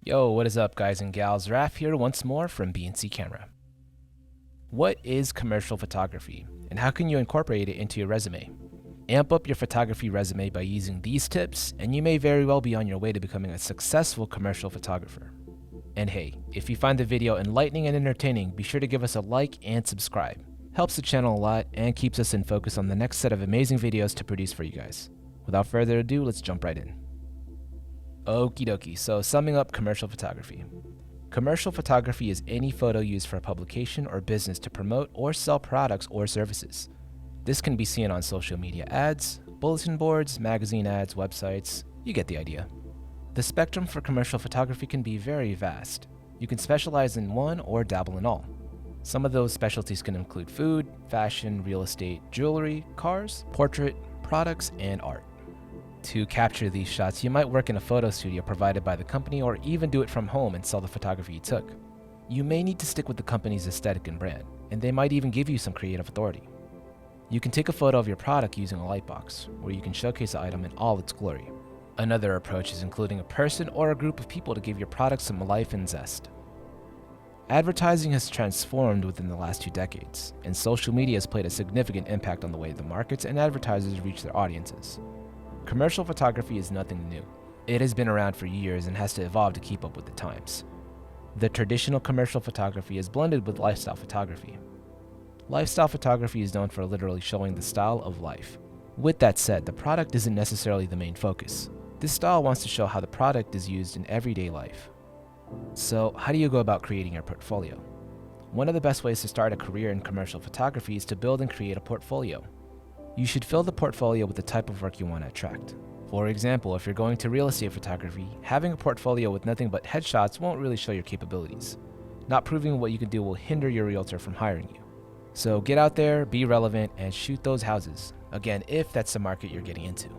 Yo, what is up guys and gals? Raf here once more from B&C Camera. What is commercial photography and how can you incorporate it into your resume? Amp up your photography resume by using these tips and you may very well be on your way to becoming a successful commercial photographer. And hey, if you find the video enlightening and entertaining, be sure to give us a like and subscribe. Helps the channel a lot and keeps us in focus on the next set of amazing videos to produce for you guys. Without further ado, let's jump right in. Okie dokie, so summing up commercial photography. Commercial photography is any photo used for a publication or business to promote or sell products or services. This can be seen on social media ads, bulletin boards, magazine ads, websites, you get the idea. The spectrum for commercial photography can be very vast. You can specialize in one or dabble in all. Some of those specialties can include food, fashion, real estate, jewelry, cars, portrait, products, and art. To capture these shots, you might work in a photo studio provided by the company or even do it from home and sell the photography you took. You may need to stick with the company's aesthetic and brand, and they might even give you some creative authority. You can take a photo of your product using a lightbox, where you can showcase the item in all its glory. Another approach is including a person or a group of people to give your product some life and zest. Advertising has transformed within the last 2 decades, and social media has played a significant impact on the way the markets and advertisers reach their audiences. Commercial photography is nothing new. It has been around for years and has to evolve to keep up with the times. The traditional commercial photography is blended with lifestyle photography. Lifestyle photography is known for literally showing the style of life. With that said, the product isn't necessarily the main focus. This style wants to show how the product is used in everyday life. So, how do you go about creating your portfolio? One of the best ways to start a career in commercial photography is to build and create a portfolio. You should fill the portfolio with the type of work you want to attract. For example, if you're going to real estate photography, having a portfolio with nothing but headshots won't really show your capabilities. Not proving what you can do will hinder your realtor from hiring you. So get out there, be relevant, and shoot those houses. Again, if that's the market you're getting into.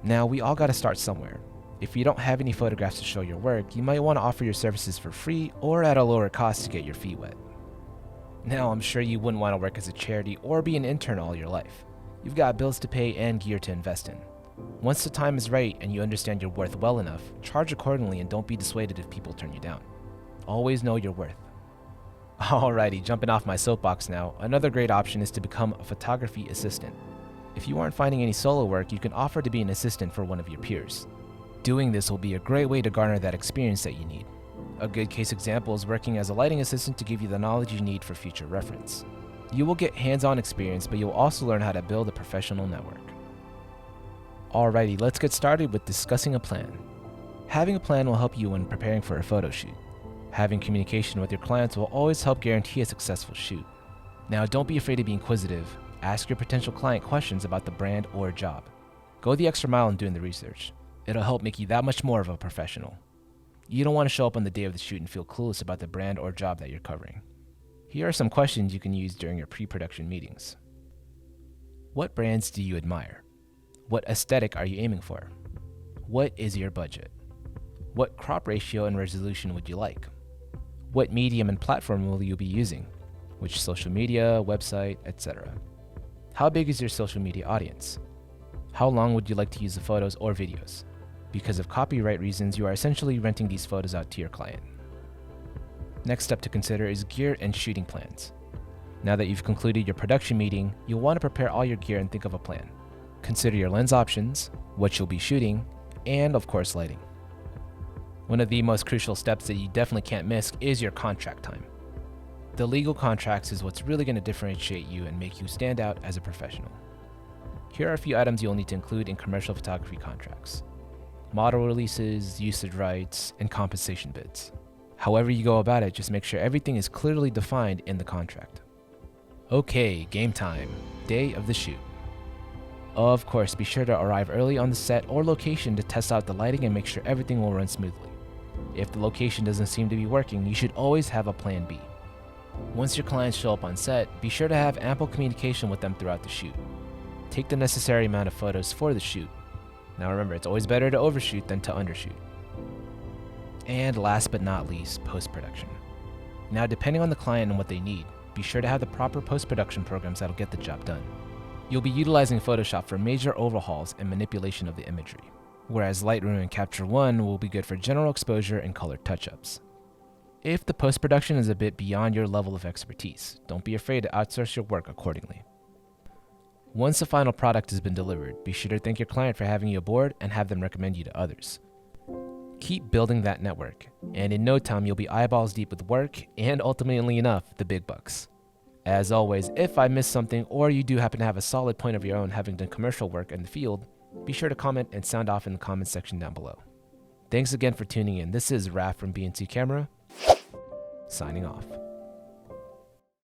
Now, we all got to start somewhere. If you don't have any photographs to show your work, you might want to offer your services for free or at a lower cost to get your feet wet. Now, I'm sure you wouldn't want to work as a charity or be an intern all your life. You've got bills to pay and gear to invest in. Once the time is right and you understand your worth well enough, charge accordingly and don't be dissuaded if people turn you down. Always know your worth. Alrighty, jumping off my soapbox now, another great option is to become a photography assistant. If you aren't finding any solo work, you can offer to be an assistant for one of your peers. Doing this will be a great way to garner that experience that you need. A good case example is working as a lighting assistant to give you the knowledge you need for future reference. You will get hands-on experience, but you'll also learn how to build a professional network. Alrighty, let's get started with discussing a plan. Having a plan will help you when preparing for a photo shoot. Having communication with your clients will always help guarantee a successful shoot. Now, don't be afraid to be inquisitive. Ask your potential client questions about the brand or job. Go the extra mile in doing the research. It'll help make you that much more of a professional. You don't want to show up on the day of the shoot and feel clueless about the brand or job that you're covering. Here are some questions you can use during your pre-production meetings. What brands do you admire? What aesthetic are you aiming for? What is your budget? What crop ratio and resolution would you like? What medium and platform will you be using? Which social media, website, etc.? How big is your social media audience? How long would you like to use the photos or videos? Because of copyright reasons, you are essentially renting these photos out to your client. Next step to consider is gear and shooting plans. Now that you've concluded your production meeting, you'll want to prepare all your gear and think of a plan. Consider your lens options, what you'll be shooting, and of course lighting. One of the most crucial steps that you definitely can't miss is your contract time. The legal contracts is what's really going to differentiate you and make you stand out as a professional. Here are a few items you'll need to include in commercial photography contracts: model releases, usage rights, and compensation bids. However you go about it, just make sure everything is clearly defined in the contract. Okay, game time. Day of the shoot. Of course, be sure to arrive early on the set or location to test out the lighting and make sure everything will run smoothly. If the location doesn't seem to be working, you should always have a plan B. Once your clients show up on set, be sure to have ample communication with them throughout the shoot. Take the necessary amount of photos for the shoot. Now remember, it's always better to overshoot than to undershoot. And last but not least, post-production. Now, depending on the client and what they need, be sure to have the proper post-production programs that'll get the job done. You'll be utilizing Photoshop for major overhauls and manipulation of the imagery. whereas Lightroom and Capture One will be good for general exposure and color touch-ups. If the post-production is a bit beyond your level of expertise, don't be afraid to outsource your work accordingly. Once the final product has been delivered, be sure to thank your client for having you aboard and have them recommend you to others. Keep building that network, and in no time you'll be eyeballs deep with work and ultimately enough, the big bucks. As always, if I missed something or you do happen to have a solid point of your own having done commercial work in the field, be sure to comment and sound off in the comments section down below. Thanks again for tuning in. This is Raf from BNC Camera, signing off.